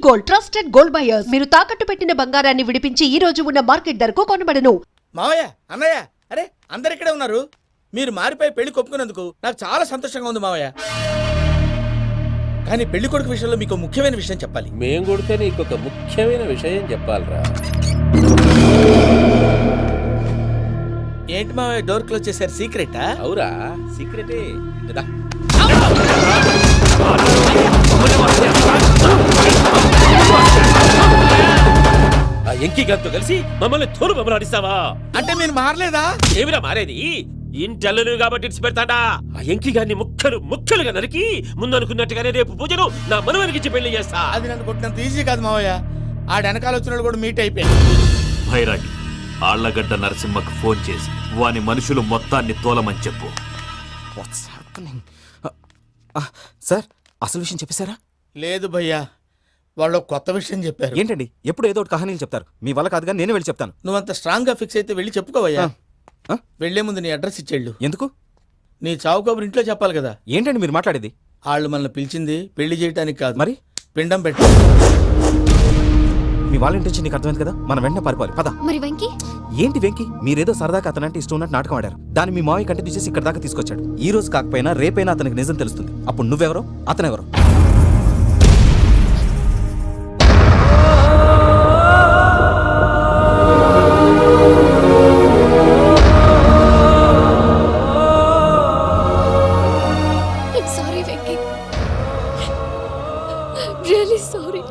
Gold, trusted gold buyers. మీరు తాకట్టు పెట్టిన బంగారాన్ని విడిపించి ఈ రోజు ఉన్న మార్కెట్ ధరకు కొనబడను. మావయ్య, అన్నయ్య, అరే అందరు ఇక్కడే ఉన్నారు. మీరు మారిపోయి పెళ్లి కొప్పుకున్నందుకు నాకు చాలా సంతోషంగా ఉంది మావయ్య. కానీ పెళ్లి కొడుకు విషయంలో మీకు ముఖ్యమైన విషయం చెప్పాలి. మేం కొడితే నీకు ఒక ముఖ్యమైన విషయం చెప్పాలిరా. ఏంటి మావయ్య డోర్ క్లోజ్ చేశారు? సీక్రెటా? అవురా, సీక్రెటే. కదా ఆ ఎంకి గారితో కలిసి మమ్మల్ని తోలు బొమ్మలాడిస్తావా? అంటే మీరు మారలేదా? ఏమిరా మారేది? ఇంటల్లు కాబట్టి ఇడిచి పెడతాడా? ఆ ఎంకి గారిని ముక్కలుగా నరికి ముందు అనుకున్నట్టుగానే రేపు పూజను నా మనవనికిచ్చి పెళ్లి చేస్తా. అది నన్ను కొట్టినంత ఈజీ కాదు మావయ్య. ఆ వెనకాల వచ్చిన కూడా మీట్ అయిపోయాడు. భైరాగి ఆళ్లగడ్డ నరసింహకు ఫోన్ చేసి వాని మనుషులు మొత్తాన్ని తోలమని చెప్పు. సార్, అసలు విషయం చెప్పేశారా? లేదు భయ్యా, వాళ్ళు కొత్త విషయం చెప్పారు. ఏంటండి ఎప్పుడు ఏదో ఒకటి కహానీలు చెప్తారు? మీ వల్ల కాదుగా, నేనే వెళ్ళి చెప్తాను. నువ్వంత స్ట్రాంగ్ గా ఫిక్స్ అయితే వెళ్ళి చెప్పుకోవయ్యా. వెళ్లే ముందు నీ అడ్రస్ ఇచ్చేళ్ళు. ఎందుకు? నీ చావు కబురు ఇంట్లో చెప్పాలి కదా. ఏంటండి మీరు మాట్లాడేది? వాళ్ళు మనల్ని పిలిచింది పెళ్లి చేయడానికి కాదు, మరి పిండం పెట్టి. మీ వాళ్ళ ఇంటి నీకు అర్థమైంది కదా, మనం వెంటనే పారిపోవాలి. పద. మరి వెంకీ? ఏంటి వెంకీ? మీరేదో సరదాగా అతనంటే ఇష్టం ఉన్నట్టు నాటకం ఆడారు. దాన్ని మీ మావయ్య కంటిన్యూ చేసి ఇక్కడ దాకా తీసుకొచ్చాడు. ఈ రోజు కాకపోయినా రేపైనా అతనికి నిజం తెలుస్తుంది. అప్పుడు నువ్వెవరో అతనెవరో. Sorry Venky, really sorry.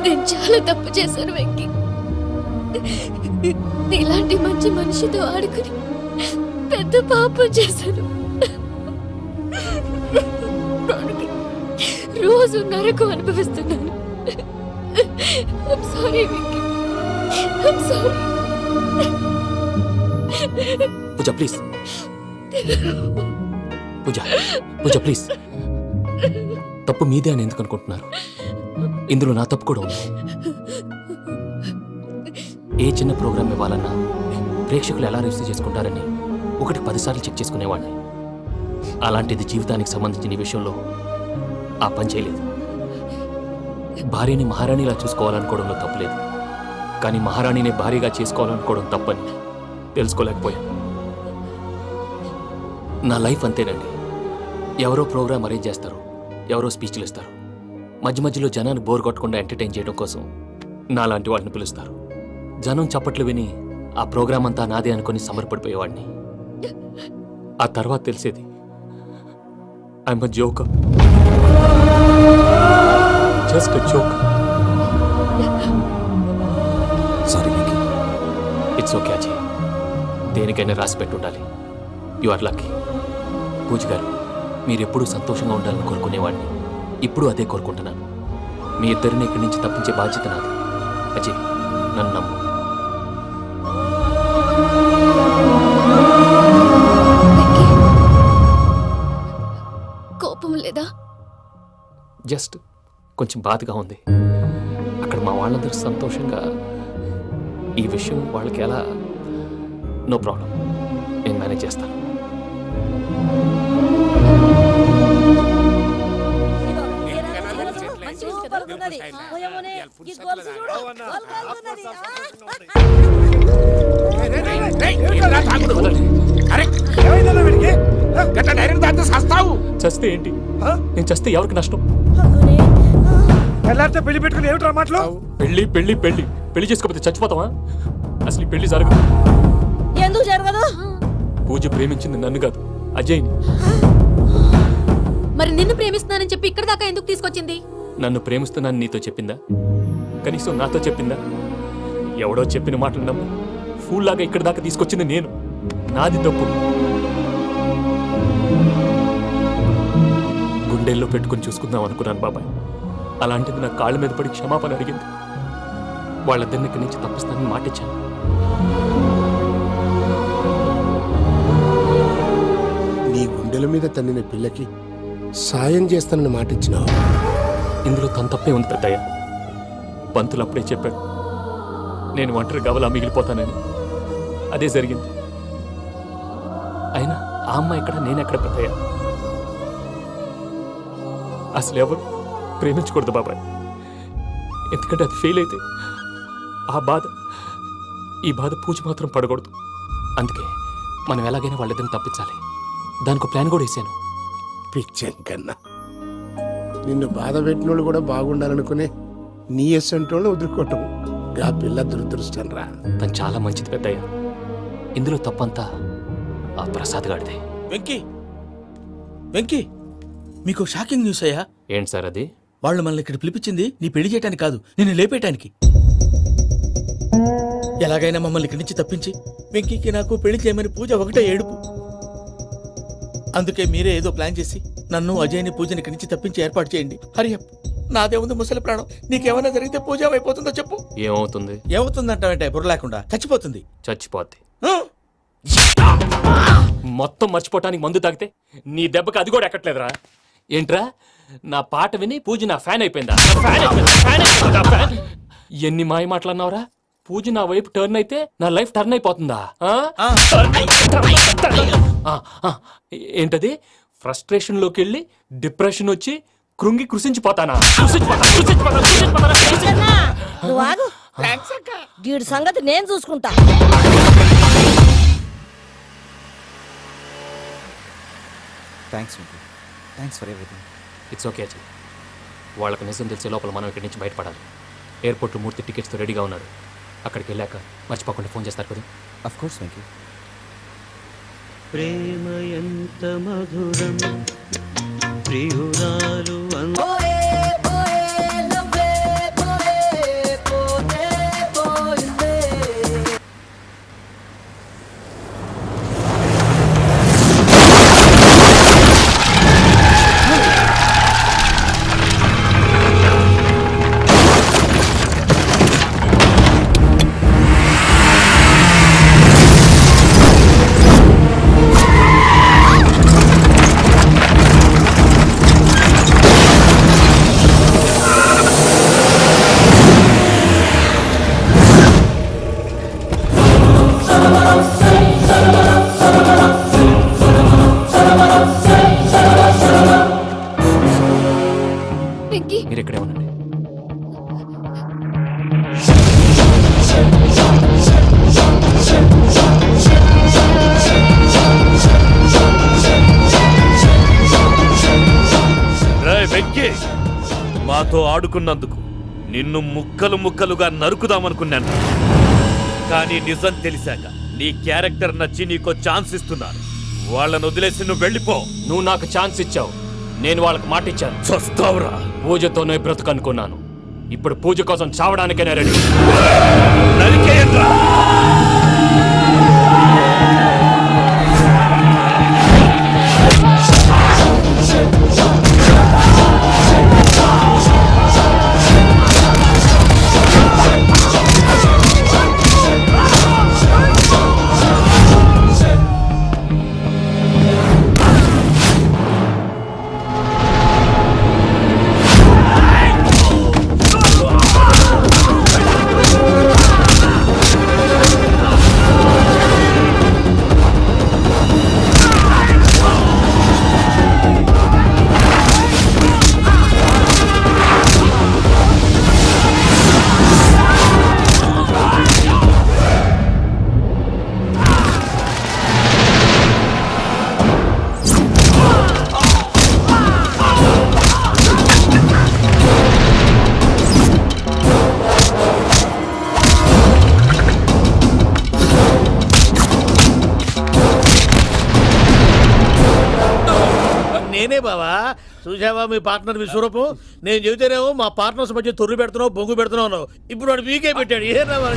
నేను చాలా తప్పు చేశాను వెంకీ. ఇలాంటి మంచి మనిషితో ఆడుకుని పెద్ద పాపం చేశాను. రోజు నరకం అనుభవిస్తున్నాను. Sorry Venky, sorry. Pooja please, Pooja please. తప్పు మీదే అని ఎందుకు అనుకుంటున్నారు? ఇందులో నా తప్పు కూడా ఉంది. ఏ చిన్న ప్రోగ్రామ్ ఇవ్వాలన్నా ప్రేక్షకులు ఎలా రిసీవ్ చేసుకుంటారని 10 సార్లు చెక్ చేసుకునేవాడిని. అలాంటిది జీవితానికి సంబంధించిన ఈ విషయంలో ఆ పని చేయలేదు. భార్యని మహారాణిలా చూసుకోవాలనుకోవడంలో తప్పులేదు, కానీ మహారాణిని భార్యగా చేసుకోవాలనుకోవడం తప్పని తెలుసుకోలేకపోయాను. నా లైఫ్ అంతేనండి. ఎవరో ప్రోగ్రామ్ అరేంజ్ చేస్తారు, ఎవరో స్పీచ్లు ఇస్తారు. మధ్యలో జనాన్ని బోర్ కొట్టకుండా ఎంటర్టైన్ చేయడం కోసం నాలాంటి వాళ్ళని పిలుస్తారు. జనం చప్పట్లు విని ఆ ప్రోగ్రామ్ అంతా నాదే అనుకుని సమర్పడిపోయేవాడిని. ఆ తర్వాత తెలిసేది I'm a joker, just a joker. Sorry Venky. It's okay Ajay, దేనికైనా రాసి పెట్టుండాలి. You are lucky. పూజ గారు, మీరెప్పుడూ సంతోషంగా ఉండాలని కోరుకునేవాడిని. ఇప్పుడు అదే కోరుకుంటున్నాను. మీ ఇద్దరిని ఇక్కడి నుంచి తప్పించే బాధ్యత నాది. అజయ్, నన్ను నమ్ము. కోపం లేదా? జస్ట్ కొంచెం బాధగా ఉంది. అక్కడ మా వాళ్ళందరూ సంతోషంగా, ఈ విషయం వాళ్ళకి ఎలా? నో ప్రాబ్లం, నేను మేనేజ్ చేస్తాను. చస్తే ఏంటి? నేను చస్తే ఎవరికి నష్టం? పెళ్లి పెట్టుకుని ఏమిట్రా మాటలు? పెళ్లి చేసుకోకపోతే చచ్చిపోతావా? అసలు ఈ పెళ్లి జరగదు. ఎందుకు జరగదు? పూజ ప్రేమించింది నన్ను కాదు, అజయ్ని. మరి నిన్ను ప్రేమిస్తున్నానని చెప్పి ఇక్కడ దాకా ఎందుకు తీసుకొచ్చింది? నన్ను ప్రేమిస్తున్నాను నీతో చెప్పిందా? కనీసం నాతో చెప్పిందా? ఎవడో చెప్పిన మాటలు నమ్మి ఫూల్ లాగా ఇక్కడ దాకా తీసుకొచ్చింది నేను. నాది తప్పు. గుండెల్లో పెట్టుకుని చూసుకుందాం అనుకున్నాను బాబాయ్. అలాంటిది నా కాళ్ళ మీద పడి క్షమాపణ అడిగింది. వాళ్ళిద్దరిని ఇక్కడి నుంచి తప్పిస్తానని మాటిచ్చాను. నీ గుండెల మీద తన్నిన పిల్లకి సాయం చేస్తానని మాటిచ్చినావు. ఇందులో తన తప్పే ఉంది పెద్దయ్య. పంతులు అప్పుడే చెప్పాడు నేను ఒంటరి గవలా మిగిలిపోతానని. అదే జరిగింది. అయినా ఆ అమ్మాయి ఎక్కడ, నేనెక్కడ పెద్దయ్య? అసలు ఎవరు ప్రేమించకూడదు బాబాయ్. ఎందుకంటే అది ఫెయిల్ అయితే ఈ బాధ పూజ మాత్రం పడకూడదు. అందుకే మనం ఎలాగైనా వాళ్ళిద్దరిని తప్పించాలి. దానికి ప్లాన్ కూడా వేసాను. పిచ్చెంకన్నా నిన్ను బాధ పెట్టినోళ్ళు కూడా బాగుండాలనుకునే నీ ఎస్సంటోళ్ళు వదులుకోవటం ఆ పిల్ల దురదృష్టం రా. తను చాలా మంచిది పెద్దయ్య. ఇందులో తప్పంతా ఆ ప్రసాద్ గాడిదే. వెంకీ వెంకీ మీకు షాకింగ్ న్యూస్ అయ్యా. ఏంటి సార్ అది? వాళ్ళు మనల్ని ఇక్కడ పిలిపించింది నీ పెళ్లి చేయడానికి కాదు, నిన్ను లేపేయటానికి. ఎలాగైనా మమ్మల్ని ఇక్కడి నుంచి తప్పించి వెంకీకి నాకు పెళ్లి చేయమని పూజ ఒకటే ఏడుపు. అందుకే మీరే ఏదో ప్లాన్ చేసి నన్ను అజయ్ని పూజని ఇక్కడి నుంచి తప్పించి ఏర్పాటు చేయండి. హరియప్, నాదే ఉంది ముసలి ప్రాణం. నీకేమైనా జరిగితే పూజ అయిపోతుందో చెప్పు. ఏమవుతుంది? ఏమవుతుందంటే బుర్ర లేకుండా చచ్చిపోతుంది. చచ్చిపోద్ది. ఆ? మొత్తం మర్చిపోవటానికి మందు తాగితే నీ దెబ్బకి అది కూడా ఎక్కట్లేదురా. ఏంట్రా, నా పాట విని పూజ నా ఫ్యాన్ అయిపోయిందా? ఎన్ని మాయ మాట్లాడినావురా? పూజ నా వైపు టర్న్ అయితే నా లైఫ్ టర్న్ అయిపోతుందా? ఏంటది? ఫ్రస్ట్రేషన్ లోకి వెళ్ళి డిప్రెషన్ వచ్చి కృంగి కృషించిపోతానా? నువ్వు ఆగు. వీడి సంగతి నేను చూసుకుంటా. Thanks for everything. It's okay Ajay. వాళ్ళకి నిజం తెలిసే లోపల మనం ఇక్కడి నుంచి బయటపడాలి. ఎయిర్పోర్ట్లో మూర్తి టికెట్స్తో రెడీగా ఉన్నాడు. అక్కడికి వెళ్ళాక మర్చిపోకుండా ఫోన్ చేస్తారు కదా. Of course Venky. ప్రేమ ఎంత మధురం ప్రియురాలు వెంకీ, మీరు ఇక్కడే ఉండండి. రేయ్ వెంకీ, మాతో ఆడుకున్నందుకు నిన్ను ముక్కలు ముక్కలుగా నరుకుదామనుకున్నాను. కానీ నిజం తెలిసాక నీ క్యారెక్టర్ నచ్చి నీకో ఛాన్స్ ఇస్తున్నాను. వాళ్ళను వదిలేసి నువ్వు వెళ్ళిపో. నువ్వు నాకు ఛాన్స్ ఇచ్చావు, నేను వాళ్ళకి మాట ఇచ్చాను. చస్తావురా. పూజతోనే బ్రతుకనుకున్నాను. ఇప్పుడు పూజ కోసం చావడానికైనా రెడీ. నరికేయండ్రా. నేనే బావా. చూసావా మీ పార్ట్నర్ విశ్వరూపం? నేను చెబితేనేమో మా పార్ట్నర్స్ మధ్య తొర్రు పెడుతున్నావు, బొంగు పెడుతున్నావు. ఇప్పుడు వాడు వీకే పెట్టాడు. ఏ బావా,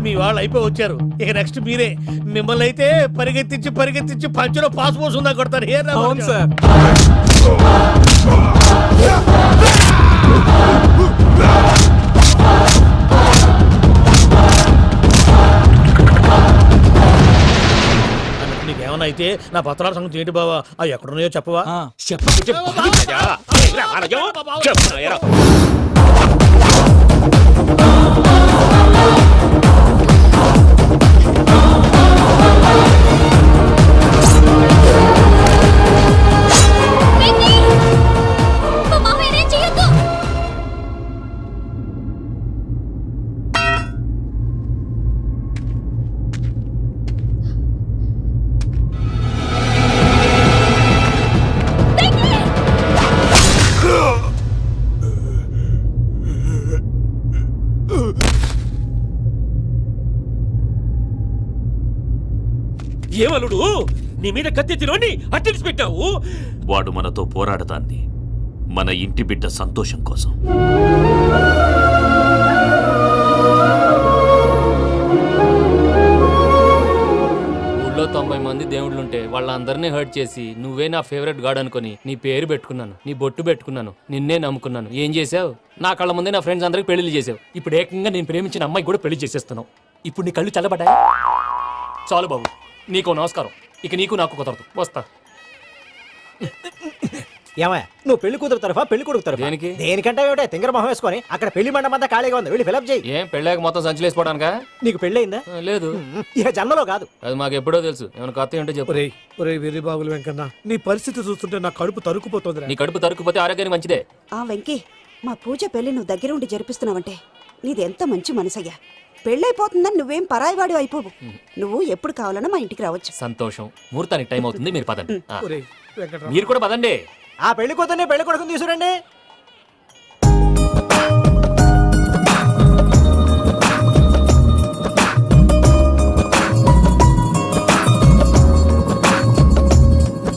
మీ వాళ్ళు అయిపోయి వచ్చారు. ఇక నెక్స్ట్ మీరే. మిమ్మల్ని అయితే పరిగెత్తించి పరిగెత్తించి పంచులో పాస్ పోసుందా కొడతారు. ఏ సార్. నీకేమన్నా అయితే నా పత్రాల సంగతి ఏంటి బావా? అవి ఎక్కడున్నాయో చెప్పవా? చెప్పు. ఏమలుడు నీ మీద కత్తెత్తిలోని అట్టెలిసి పెట్టావు. వాడు మనతో పోరాడతాంది మన ఇంటి బిడ్డ సంతోషం కోసం. ఊళ్ళో 90 మంది దేవుళ్ళుంటే వాళ్ళందరినీ హర్ట్ చేసి నువ్వే నా ఫేవరెట్ గాడ్ అనుకుని నీ పేరు పెట్టుకున్నాను, నీ బొట్టు పెట్టుకున్నాను, నిన్నే నమ్ముకున్నాను. ఏం చేసావు? నా కళ్ళ ముందే నా ఫ్రెండ్స్ అందరికి పెళ్లి చేసావు. ఇప్పుడు ఏకంగా నేను ప్రేమించిన అమ్మాయి కూడా పెళ్లి చేసేస్తున్నావు. ఇప్పుడు నీ కళ్ళు చల్లబడ్డాయి. చాలు బాబు, నీకు నమస్కారం. ఇక నీకు నాకు కుదరదు. వస్తా. ఏమయ్య నువ్వు పెళ్లి కూతురు తరఫా పెళ్లి కొడుకు తరఫా? దేనికి? దేనికంటే ఏమిటే తింగర మొహం వేసుకొని అక్కడ పెళ్లి మండపం అంతా ఖాళీగా ఉంది, వెళ్ళి ఫిలప్ చేయి. ఏం పెళ్ళాక మొత్తం సంచలేసిపోవడానికా? నీకు పెళ్ళయిందా? లేదు. ఇక జన్మలో కాదు. అది మాకు ఎప్పుడో తెలుసు. ఏమైనా కొత్త ఏంటో చెప్పు. ఒరే వెర్రి బాబులు వెంకన్న, నీ పరిస్థితి చూస్తుంటే నా కడుపు తరుక్కుపోతుంది. నీ కడుపు తరుక్కుపోతే ఆరోగ్యానికి మంచిదే. ఆ వెంకీ, మా పూజ పెళ్లి నువ్వు దగ్గరుండి జరిపిస్తున్నావంటే నీదెంత మంచి మనసయ్యా. పెళ్ళైపోతుందని నువ్వేం పరాయివాడి అయిపోవు. నువ్వు ఎప్పుడు కావాలన్నా మా ఇంటికి రావచ్చు. సంతోషం. ముహూర్తానికి టైం అవుతుంది, మీరు పదండి. ఆ, ఒరేయ్ వెంకట్రావు, మీరు కూడా పదండి. ఆ పెళ్లి కూతుర్ని పెళ్లి కొడుకుని తీసుకురండి.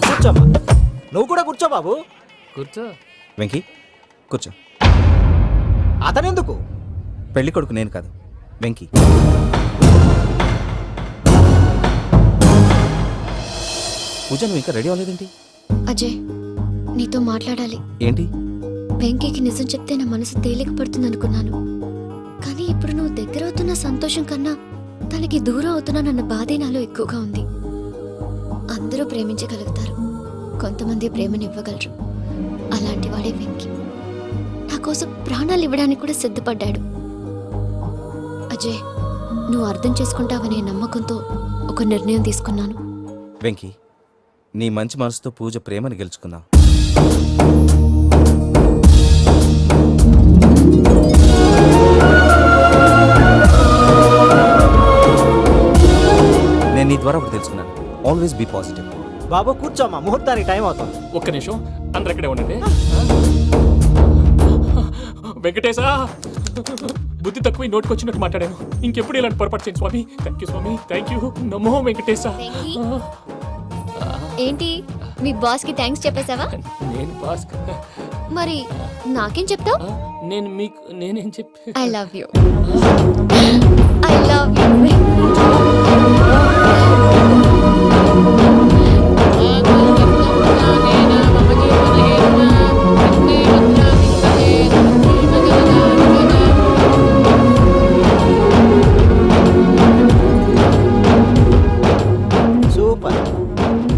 కూర్చోమ్మా, నువ్వు కూడా కూర్చో బాబు. కూర్చో. వెంకీ కూర్చో. అతనెందుకు? పెళ్లి కొడుకు నేను కాదు, వెంకీ. పూజ నువ్వు ఇంకా రెడీ అవ్వలేదేంటి? అజయ్, నీతో మాట్లాడాలి. ఏంటి? వెంకీకి నిజం చెప్తే నా మనసు తేలిక పడుతుంది అనుకున్నాను. కానీ ఇప్పుడు నువ్వు దగ్గర అవుతున్న సంతోషం కన్నా తనకి దూరం అవుతున్నానన్న బాధే నాలో ఎక్కువగా ఉంది. అందరూ ప్రేమించగలుగుతారు, కొంతమంది ప్రేమనివ్వగలరు. అలాంటి వాడే వెంకీ. నా కోసం ప్రాణాలు ఇవ్వడానికి కూడా సిద్ధపడ్డాడు. అజయ్, నువ్వు అర్థం చేసుకుంటావనే నమ్మకంతో ఒక నిర్ణయం తీసుకున్నాను. వెంకీ, నీ మంచి మనసుతో పూజ ప్రేమని గెలుచుకుందాం. నేను నీ ద్వారా ఒకటి తెలుసుకున్నాను. Always be positive. బాబు కూర్చోమ్మా, ముహూర్తానికి టైం అవుతుంది. ఒక్క నిమిషం, అందరు ఇక్కడే ఉండండి. వెంకటేశా, బుద్ధి తక్కువ నోటికి వచ్చినట్టు మాట్లాడాను. ఇంకెప్పుడు ఇలాంటి పొరపాటు చేయండి స్వామి. థ్యాంక్ యూ స్వామి, థ్యాంక్ యూ. నమో వెంకటేశా. ఏంటి, మీ బాస్ కి థ్యాంక్స్ చెప్పేశావా? నేను పాస్. మరి నాకేం చెప్తావు? నేను మీకు నేనేం చెప్పి? I love you. I love you. Super.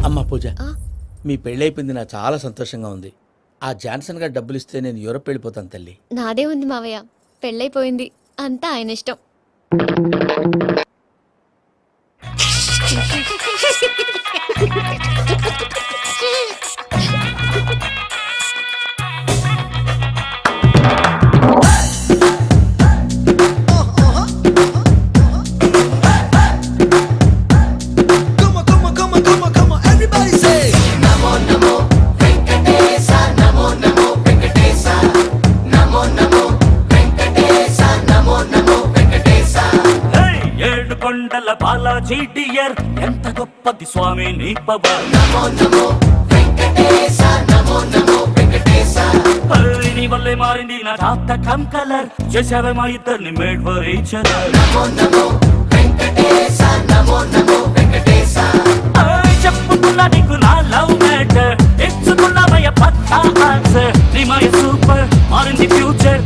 అమ్మ పూజ, మీ పెళ్ళైపోయింది నాకు చాలా సంతోషంగా ఉంది. ఆ జాన్సన్ గారు డబ్బులు ఇస్తే నేను యూరప్ వెళ్ళిపోతాను తల్లి. నాదే ఉంది మావయ్య, పెళ్ళైపోయింది, అంతా ఆయన ఇష్టం. కొండల బాలాజీ డియర్, ఎంత గొప్పది స్వామి నీ పవర్. నీ వల్లే మారింది నా డాక్ట కమ్ కలర్, చేసావే మా ఇద్దరిని మేడ్ ఫర్ ఈచ్ అదర్. చెప్పుకున్నా నీకు నా లవ్ మ్యాటర్, ఇచ్చుకున్నావయ్య పక్కా ఆన్సర్. నీ మాయ సూపర్, మారింది ఫ్యూచర్.